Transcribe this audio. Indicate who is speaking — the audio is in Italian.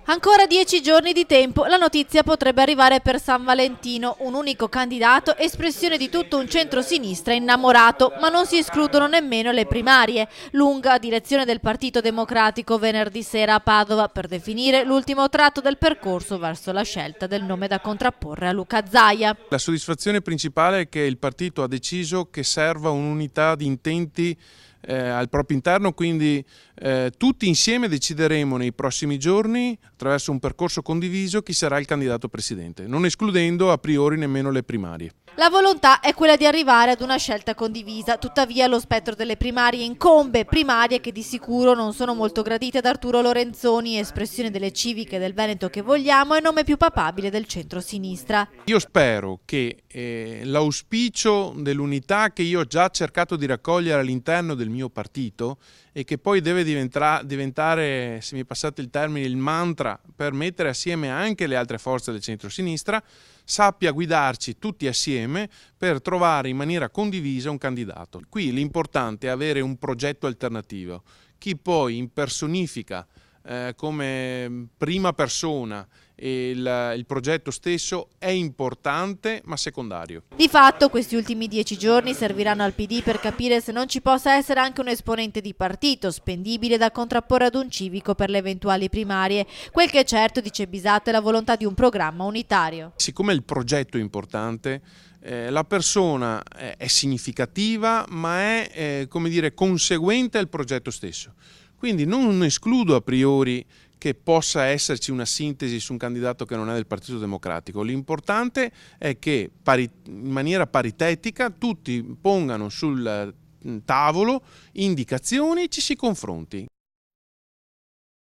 Speaker 1: Ancora 10 giorni di tempo, la notizia potrebbe arrivare per San Valentino, un unico candidato, espressione di tutto un centro-sinistra innamorato, ma non si escludono nemmeno le primarie. Lunga direzione del Partito Democratico venerdì sera a Padova per definire l'ultimo tratto del percorso verso la scelta del nome da contrapporre a Luca Zaia.
Speaker 2: La soddisfazione principale è che il partito ha deciso che serva un'unità di intenti al proprio interno, quindi tutti insieme decideremo nei prossimi giorni, attraverso un percorso condiviso, chi sarà il candidato presidente, non escludendo a priori nemmeno le primarie.
Speaker 1: La volontà è quella di arrivare ad una scelta condivisa, tuttavia lo spettro delle primarie incombe, primarie che di sicuro non sono molto gradite ad Arturo Lorenzoni, espressione delle civiche del Veneto che vogliamo e nome più papabile del centro-sinistra.
Speaker 2: Io spero che l'auspicio dell'unità che io ho già cercato di raccogliere all'interno del mio partito e che poi deve diventare, se mi passate il termine, il mantra per mettere assieme anche le altre forze del centro-sinistra, sappia guidarci tutti assieme per trovare in maniera condivisa un candidato. Qui l'importante è avere un progetto alternativo. Chi poi impersonifica come prima persona e il progetto stesso è importante ma secondario.
Speaker 1: Di fatto questi ultimi 10 giorni serviranno al PD per capire se non ci possa essere anche un esponente di partito spendibile da contrapporre ad un civico per le eventuali primarie. Quel che è certo, dice Bisato, è la volontà di un programma unitario.
Speaker 2: Siccome il progetto è importante, la persona è significativa ma è come dire, conseguente al progetto stesso. Quindi non escludo a priori che possa esserci una sintesi su un candidato che non è del Partito Democratico. L'importante è che in maniera paritetica tutti pongano sul tavolo indicazioni e ci si confronti.